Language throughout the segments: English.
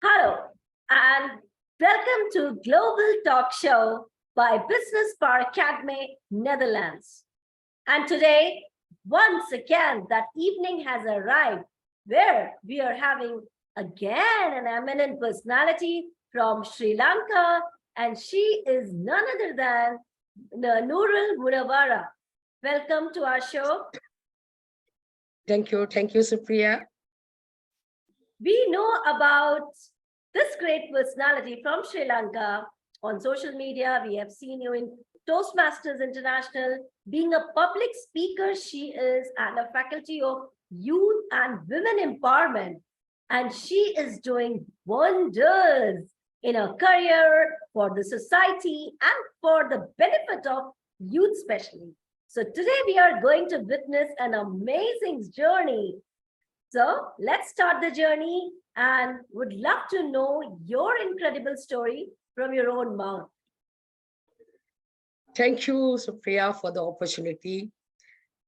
Hello, and welcome to Global Talk Show by Business Park Academy, Netherlands. And today, once again, that evening has arrived where we are having again an eminent personality from Sri Lanka, and she is none other than Noorul Munawwara. Welcome to our show. Thank you, Supriya. We know about this great personality from Sri Lanka on social media. We have seen you in Toastmasters International. Being a public speaker, she is, and a faculty of youth and women empowerment. And she is doing wonders in her career for the society and for the benefit of youth, especially. So today we are going to witness an amazing journey. So let's start the journey and would love to know your incredible story from your own mouth. Thank you, Supriya, for the opportunity.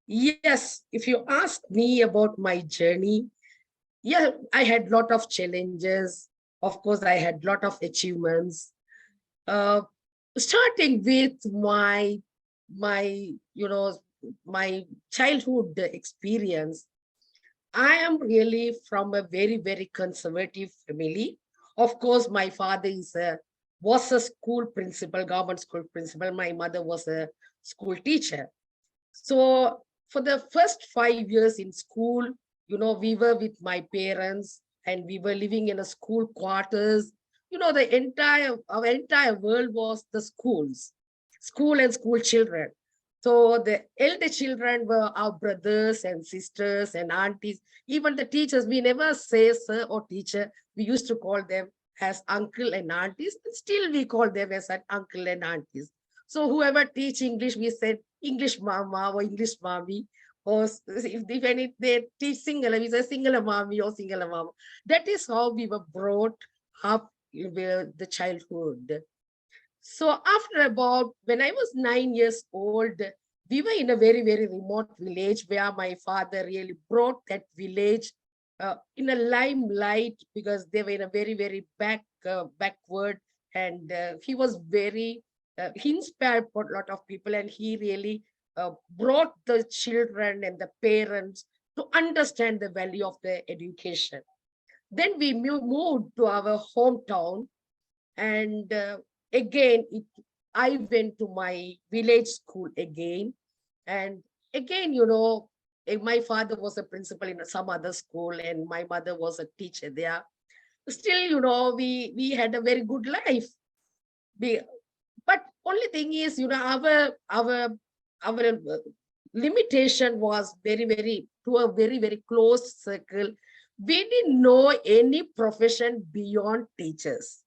Yes, if you ask me about my journey, yeah, I had a lot of challenges. Of course, I had a lot of achievements. Starting with my childhood experience, I am really from a very, very conservative family. Of course, my father was a school principal, government school principal. My mother was a school teacher. So for the first 5 years in school, we were with my parents and we were living in a school quarters. Our entire world was the school and school children. So the elder children were our brothers and sisters and aunties, even the teachers. We never say sir or teacher. We used to call them as uncle and aunties. And still we call them as an uncle and aunties. So whoever teach English, we said English mama or English mommy. Or if any they teach Sinhala, we say Sinhala mommy or Sinhala mama. That is how we were brought up in the childhood. So after about, when I was 9 years old, we were in a very, very remote village where my father really brought that village in a limelight because they were in a very, very backward. And he was he inspired a lot of people, and he really brought the children and the parents to understand the value of the education. Then we moved to our hometown, and again, I went to my village school again. And again, my father was a principal in some other school and my mother was a teacher there. Still, we had a very good life. But only thing is, our limitation was to a very, very close circle. We didn't know any profession beyond teachers.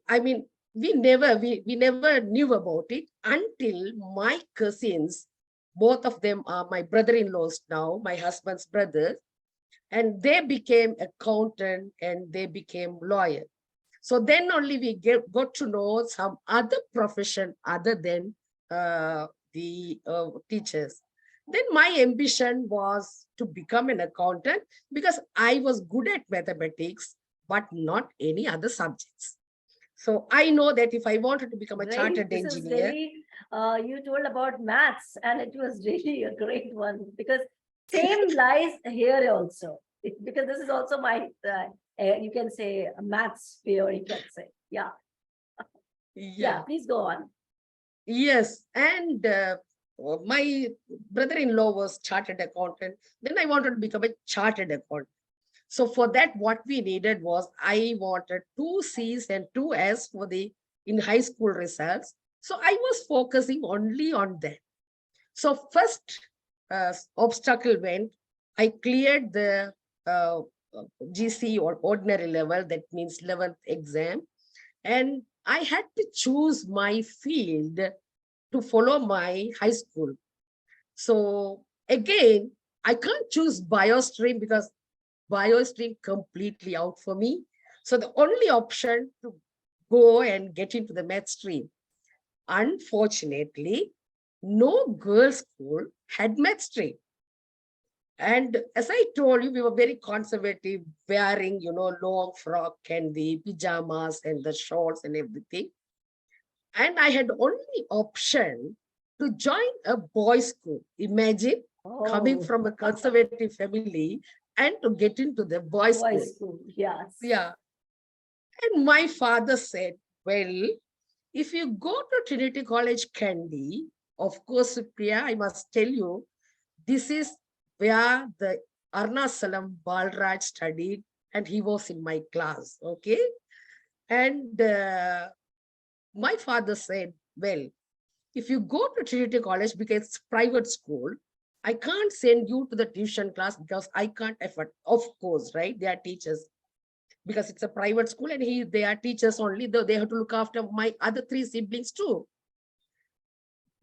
I mean, we never knew about it until my cousins, both of them are my brother-in-laws now, my husband's brothers, and they became accountant and they became lawyer. So then only we got to know some other profession other than the teachers. Then my ambition was to become an accountant because I was good at mathematics, but not any other subjects. So I know that if I wanted to become a chartered engineer. You told about maths, and it was really a great one because same lies here also. Because this is also my, you can say, a maths sphere, you can say. Yeah. Yeah, please go on. Yes, and my brother-in-law was chartered accountant. Then I wanted to become a chartered accountant. So for that, what we needed was I wanted 2 C's and 2 S in high school results. So I was focusing only on that. So first obstacle went, I cleared the GC or ordinary level, that means 11th exam. And I had to choose my field to follow my high school. So again, I can't choose biostream because biostream completely out for me. So the only option to go and get into the math stream. Unfortunately, no girls' school had math stream. And as I told you, we were very conservative, wearing, long frock and the pajamas and the shorts and everything. And I had only option to join a boys' school. Imagine coming Oh, from a conservative family and to get into the boys' school. boys' school. Yes. Yeah. And my father said, well, if you go to Trinity College, Kandy, of course, Priya, I must tell you, this is where the Arnasalam Balraj studied, and he was in my class. Okay. And my father said, well, if you go to Trinity College because it's private school, I can't send you to the tuition class because I can't afford. Of course, right? They are teachers because it's a private school and they are teachers only, though they have to look after my other three siblings too.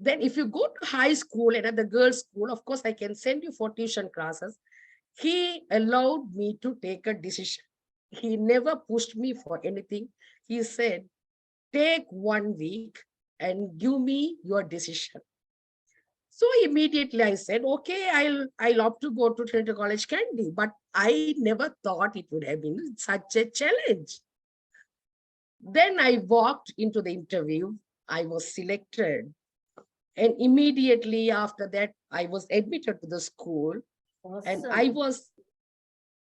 Then if you go to high school and at the girls' school, of course, I can send you for tuition classes. He allowed me to take a decision. He never pushed me for anything. He said, take 1 week and give me your decision. So immediately I said, okay, I'll opt to go to Trinity College, Kandy. But I never thought it would have been such a challenge. Then I walked into the interview. I was selected. And immediately after that, I was admitted to the school. And I Awesome. was,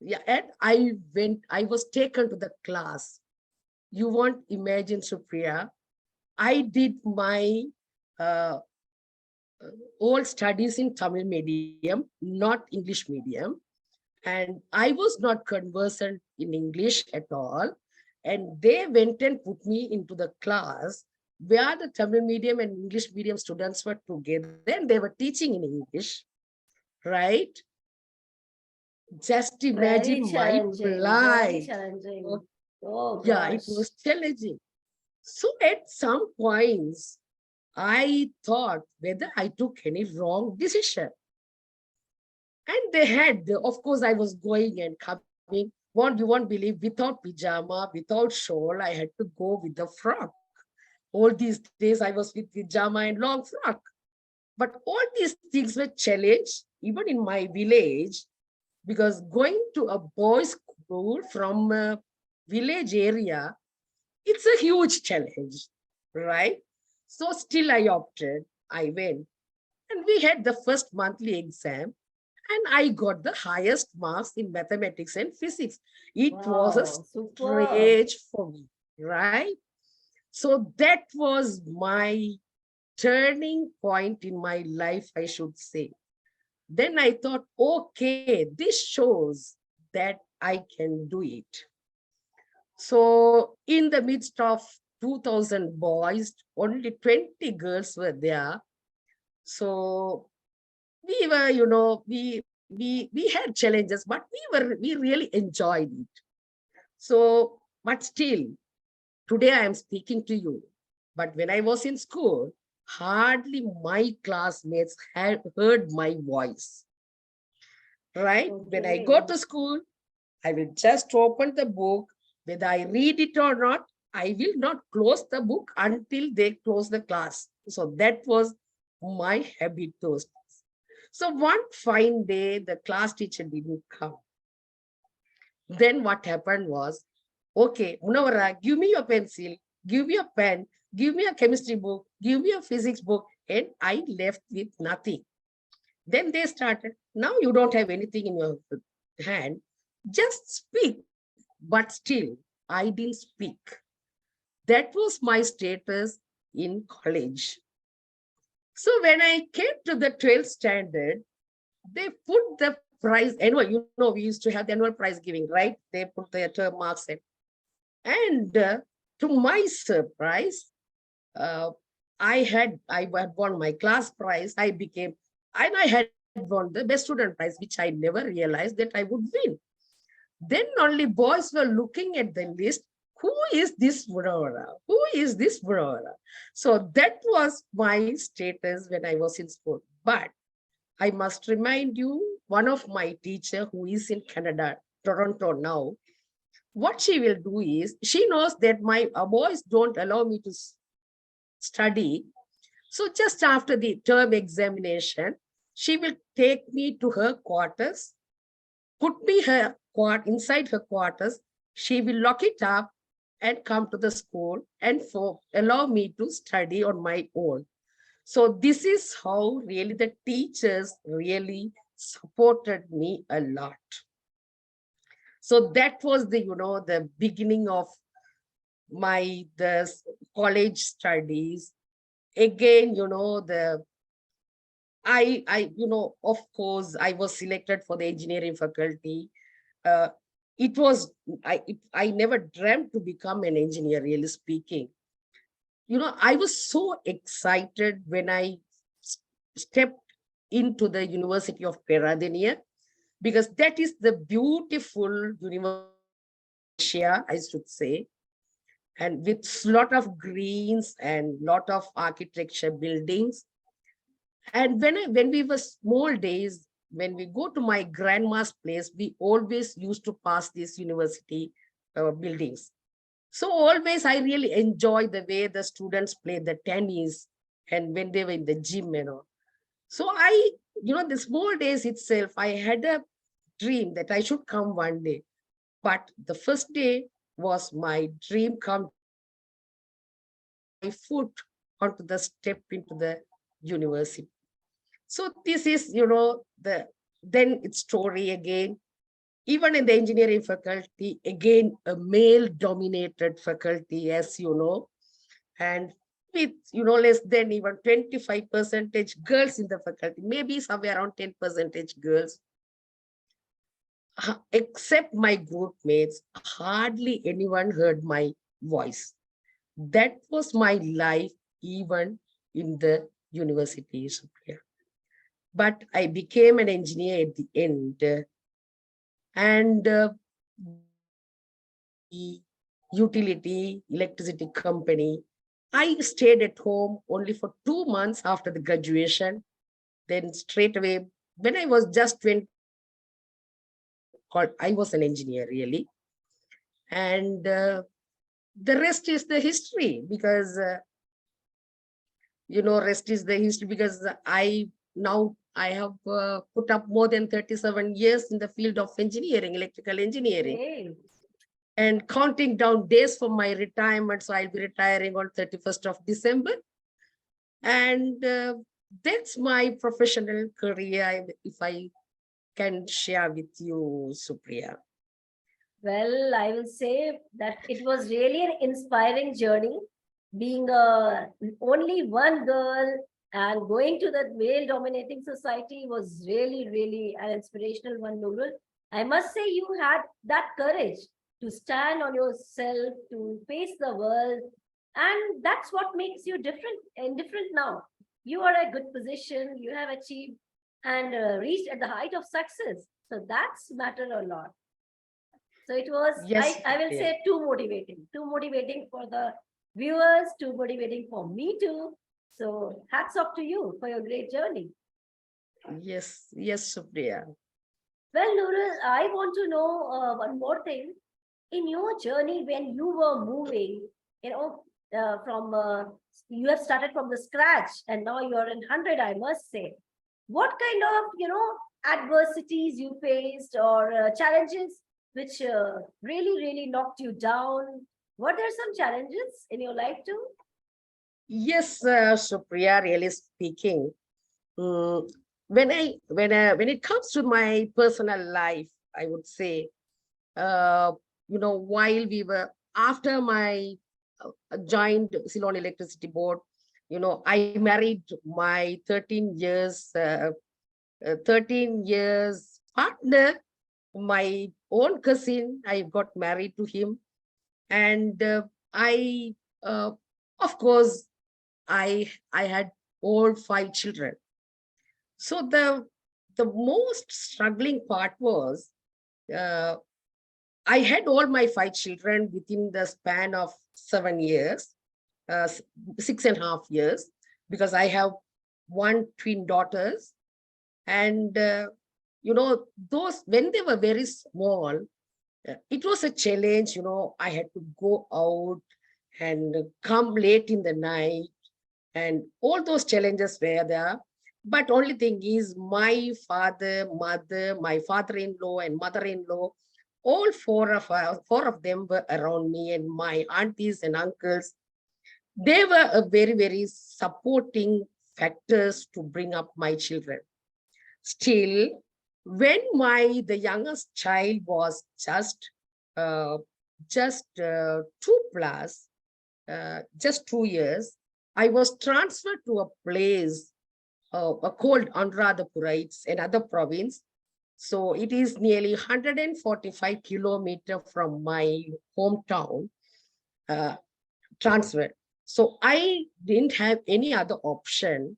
yeah, and I was taken to the class. You won't imagine, Supriya. I did my uh, all studies in Tamil medium, not English medium. And I was not conversant in English at all. And they went and put me into the class where the Tamil medium and English medium students were together and they were teaching in English, right? Just Very imagine my challenging. Very plight. challenging. Oh, Oh yeah, it gosh. was challenging. So at some points, I thought whether I took any wrong decision. And they had, of course, I was going and coming. You won't believe, without pajama, without shawl, I had to go with the frock. All these days I was with pajama and long frock. But all these things were challenged, even in my village, because going to a boys' school from a village area, it's a huge challenge, right? So still I opted, I went. And we had the first monthly exam and I got the highest marks in mathematics and physics. It was a Wow. Superb. stretch for me, right? So that was my turning point in my life, I should say. Then I thought, okay, this shows that I can do it. So in the midst of 2000 boys, only 20 girls were there. So we were, we had challenges, but we really enjoyed it. So, but still, today I am speaking to you. But when I was in school, hardly my classmates had heard my voice. Right? When I go Okay. to school, I will just open the book. Whether I read it or not, I will not close the book until they close the class. So that was my habit those days. So one fine day, the class teacher didn't come. Then what happened was, okay, Munawwara, give me your pencil, give me a pen, give me a chemistry book, give me a physics book, and I left with nothing. Then they started, now you don't have anything in your hand, just speak. But still, I didn't speak. That was my status in college. So when I came to the 12th standard, they put the prize annual, we used to have the annual prize giving, right? They put the term marks in. And to my surprise, uh, I had won my class prize. And I had won the best student prize, which I never realized that I would win. Then only boys were looking at the list. Who is this Munawwara? Who is this Munawwara? So that was my status when I was in school. But I must remind you, one of my teacher who is in Canada, Toronto now, what she will do is, she knows that my boys don't allow me to study. So just after the term examination, She will take me to her quarters, put me inside her quarters. She will lock it up and come to the school and allow me to study on my own. So this is how really the teachers really supported me a lot. So that was the beginning of the college studies. Again, of course, I was selected for the engineering faculty. Uh, it was, I never dreamt to become an engineer, really speaking. I was so excited when I stepped into the University of Peradeniya, because that is the beautiful university, Asia, I should say, and with lot of greens and lot of architecture buildings. And when we were small days, when we go to my grandma's place, we always used to pass these university buildings. So always I really enjoy the way the students play the tennis and when they were in the gym, So the small days itself, I had a dream that I should come one day. But the first day was my dream come my foot onto the step into the university. So this is, then it's story again. Even in the engineering faculty, again, a male-dominated faculty, as you know, and with, less than even 25% girls in the faculty, maybe somewhere around 10% girls. Except my group mates, hardly anyone heard my voice. That was my life, even in the university, Supriya. But I became an engineer at the end. And the utility electricity company, I stayed at home only for 2 months after the graduation. Then straight away, when I was just 20, I was an engineer really. And the rest is the history, because, rest is the history, because I have put up more than 37 years in the field of engineering, electrical engineering. Okay. And counting down days for my retirement. So I'll be retiring on 31st of December. And that's my professional career, if I can share with you, Supriya. Well, I will say that it was really an inspiring journey, being only one girl and going to that male-dominating society was really, really an inspirational one, Noorul. I must say you had that courage to stand on yourself, to face the world, and that's what makes you different now. You are a good position, you have achieved and reached at the height of success. So that's matter a lot. So it was, Yes, I will Supriya. say, too motivating for the viewers, too motivating for me too. So hats off to you for your great journey. Yes, yes, Supriya. Well, Noorul, I want to know one more thing. In your journey, when you were moving, you know, from you have started from the scratch, and now you're in 100, I must say. What kind of, adversities you faced or challenges which really, really knocked you down? Were there some challenges in your life too? Yes, Supriya, really speaking. When it comes to my personal life, I would say, while we were after my joined Ceylon Electricity Board, I married my 13 years partner, my own cousin. I got married to him, and I, of course, I had all 5 children. So the most struggling part was, uh, I had all my 5 children within the span of 7 years, 6.5 years, because I have one twin daughters. And, those, when they were very small, it was a challenge. I had to go out and come late in the night, and all those challenges were there. But only thing is my father, mother, my father-in-law and mother-in-law, all four of them were around me, and my aunties and uncles, they were a very, very supporting factors to bring up my children. Still, when the youngest child was uh, two plus, just 2 years, I was transferred to a place called Anuradhapura. It's another province. So it is nearly 145 kilometers from my hometown, uh, transferred. So I didn't have any other option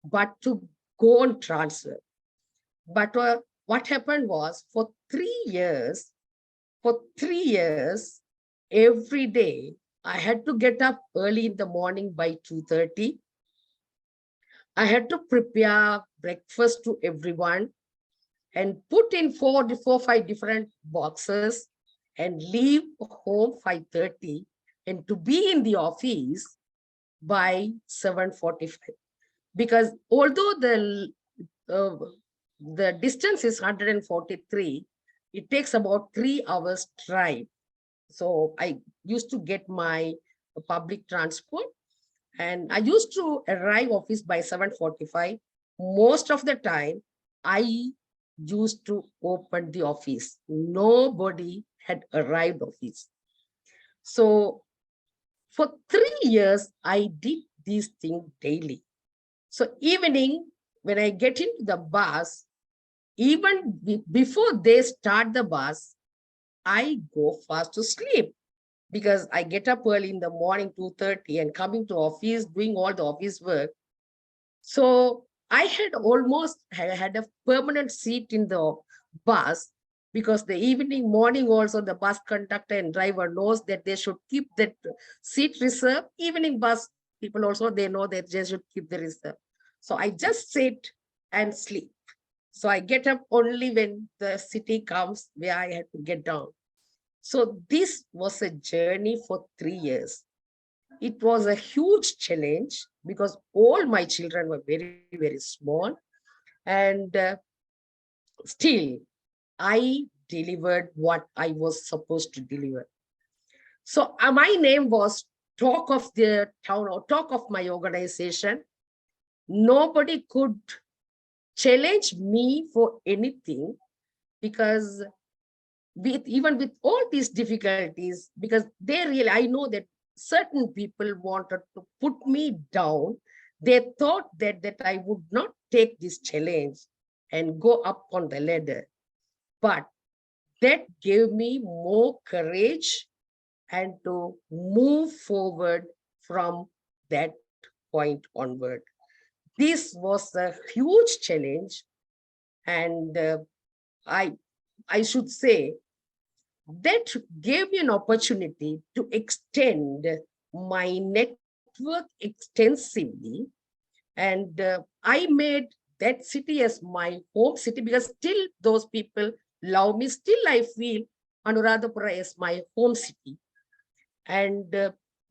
but to go on transfer. But what happened was for 3 years, every day, I had to get up early in the morning by 2:30. I had to prepare breakfast to everyone and put in five different boxes and leave home 5:30 and to be in the office by 7:45. Because although uh, the distance is 143, it takes about 3 hours drive. So I used to get my public transport, and I used to arrive office by 7:45. Most of the time, I used to open the office. Nobody had arrived office. So for 3 years, I did these things daily. So evening, when I get into the bus, even before they start the bus, I go fast to sleep because I get up early in the morning, 2:30, and coming to office, doing all the office work. So I had a permanent seat in the bus, because the evening, morning also the bus conductor and driver knows that they should keep that seat reserved. Evening bus people also, they know that they should keep the reserve. So I just sit and sleep. So I get up only when the city comes where I had to get down. So this was a journey for 3 years. It was a huge challenge because all my children were very, very small. And still, I delivered what I was supposed to deliver. So my name was talk of the town or talk of my organization. Nobody could challenge me for anything, because even with all these difficulties, because I know that certain people wanted to put me down. They thought that I would not take this challenge and go up on the ladder. But that gave me more courage and to move forward from that point onward. This was a huge challenge, and I I should say that gave me an opportunity to extend my network extensively. And I made that city as my home city, because still those people love me. Still, I feel Anuradhapura is my home city. And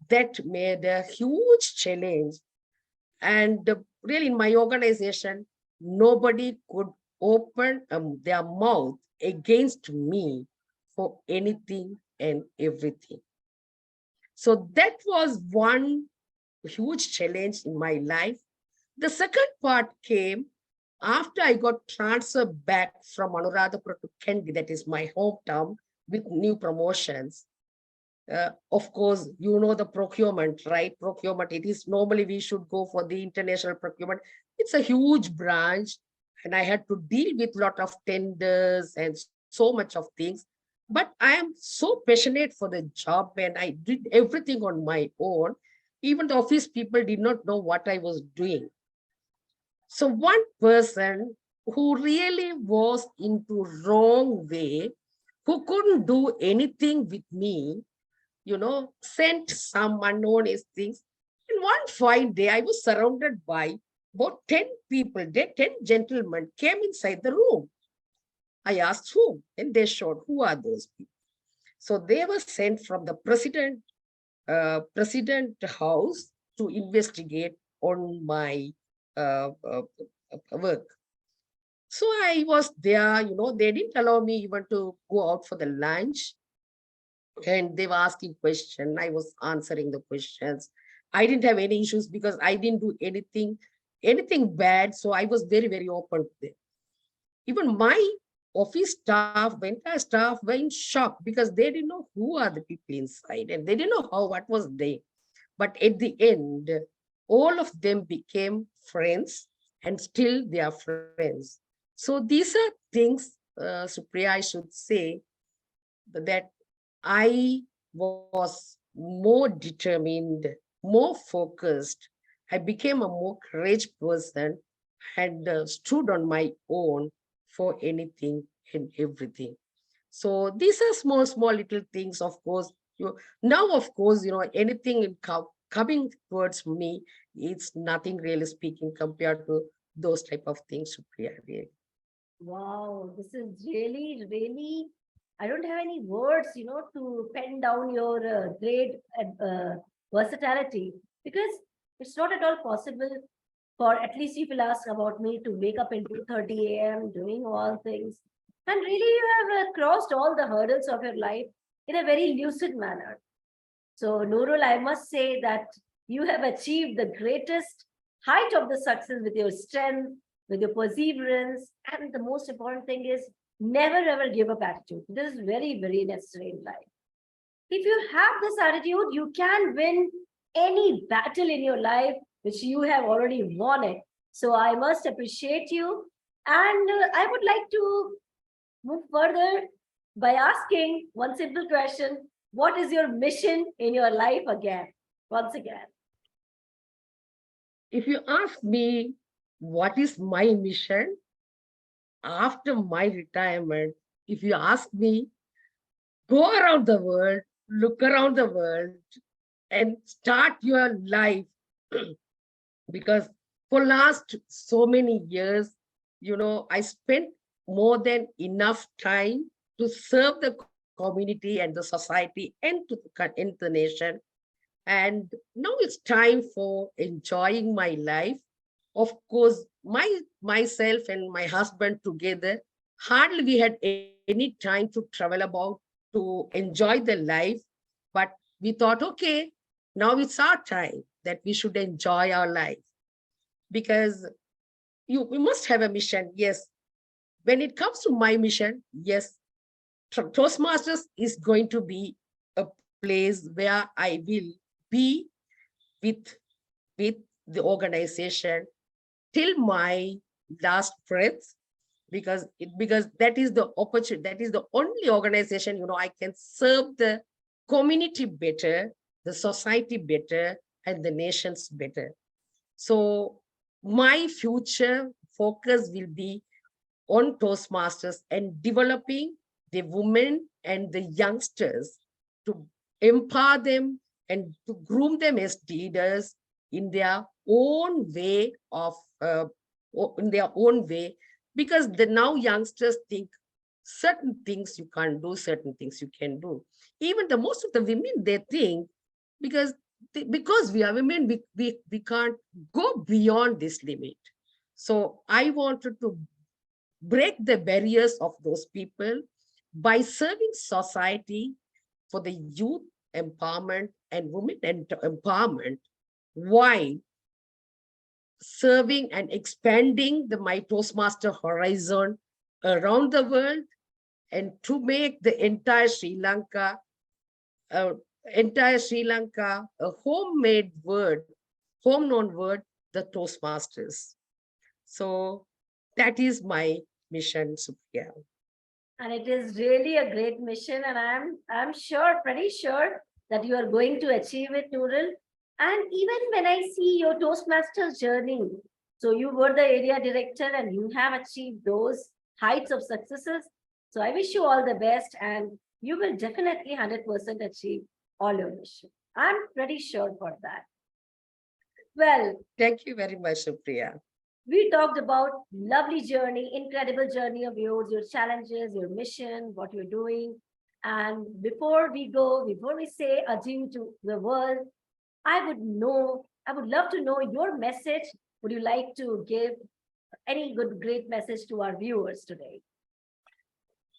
that made a huge challenge. And really, in my organization, nobody could open their mouth against me for anything and everything. So that was one huge challenge in my life. The second part came after I got transferred back from Anuradhapura to Kendi, that is my hometown, with new promotions. Of course, you know the procurement, right? Procurement, it is normally we should go for the international procurement. It's a huge branch, and I had to deal with a lot of tenders and so much of things. But I am so passionate for the job, and I did everything on my own. Even the office people did not know what I was doing. So one person who really was into wrong way, who couldn't do anything with me, sent some unknown things. And one fine day, I was surrounded by about 10 people. 10 gentlemen came inside the room. I asked whom, and they showed who are those people. So they were sent from the president house to investigate on my uh, uh, work. So I was there, they didn't allow me even to go out for the lunch. And they were asking questions. I was answering the questions. I didn't have any issues because I didn't do anything bad. So I was very, very open to them. Even my office staff, the entire staff were in shock because they didn't know who are the people inside and they didn't know what was there. But at the end, all of them became friends and still they are friends. So these are things, Supriya, I should say that I was more determined, more focused. I became a more courageous person and stood on my own for anything and everything. So these are small, small little things, of course. Now, of course, anything coming towards me, it's nothing really speaking compared to those type of things, Supriya. Really. Wow, this is really, really, I don't have any words, to pen down your great versatility, because it's not at all possible for, at least if you'll ask about me, to wake up at 2:30 a.m. doing all things. And really, you have crossed all the hurdles of your life in a very lucid manner. So, Noorul, I must say that you have achieved the greatest height of the success with your strength, with your perseverance, and the most important thing is never ever give up attitude. This is very, very necessary in life. If you have this attitude, you can win any battle in your life, which you have already won it. So I must appreciate you. And I would like to move further by asking one simple question. What is your mission in your life again? Once again. If you ask me what is my mission after my retirement, if you ask me, go around the world, look around the world, and start your life. Because for last so many years, I spent more than enough time to serve the community and the society and to the nation. And now it's time for enjoying my life. Of course, myself and my husband together, hardly we had any time to travel about to enjoy the life. But we thought, okay, now it's our time that we should enjoy our life, because we must have a mission. Yes, when it comes to my mission, yes, Toastmasters is going to be a place where I will be with with the organization till my last breath, because that is the opportunity, that is the only organization I can serve the community better, the society better, and the nations better. So my future focus will be on Toastmasters and developing the women and the youngsters to empower them and to groom them as leaders in their own way in their own way, because the now youngsters think certain things you can't do, certain things you can do. Even the most of the women, they think because we are women, we can't go beyond this limit. So I wanted to break the barriers of those people by serving society for the youth empowerment and women empowerment, while serving and expanding the my Toastmaster horizon around the world, and to make the uh, entire Sri Lanka a homemade word, home known word, the Toastmasters. So that is my mission, Supriya. And it is really a great mission, and I'm sure, pretty sure, that you are going to achieve it, Noorul. And even when I see your Toastmasters journey, so you were the area director and you have achieved those heights of successes. So I wish you all the best, and you will definitely 100% achieve all your mission. I'm pretty sure for that. Well, Thank you very much, Supriya. we talked about lovely journey, incredible journey of yours, your challenges, your mission, what you're doing. And before we go, before we say adieu to the world, I would love to know your message. Would you like to give any good, great message to our viewers today?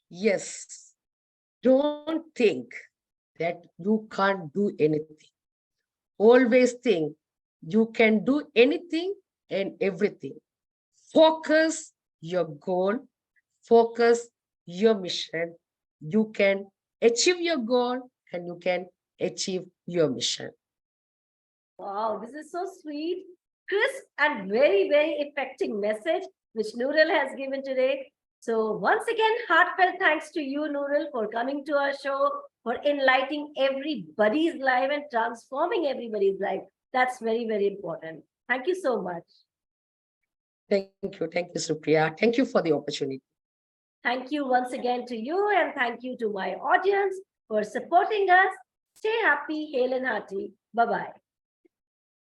Yes, don't think that you can't do anything. Always think you can do anything and everything. Focus your goal, focus your mission. You can achieve your goal and you can achieve your mission. Wow, this is so sweet, crisp, and very, very effective message which Noorul has given today. So once again, heartfelt thanks to you, Noorul, for coming to our show, for enlightening everybody's life and transforming everybody's life. That's very, very important. Thank you so much. Thank you, Supriya. Thank you for the opportunity. Thank you once again to you, and thank you to my audience for supporting us. Stay happy, hale and hearty. Bye-bye.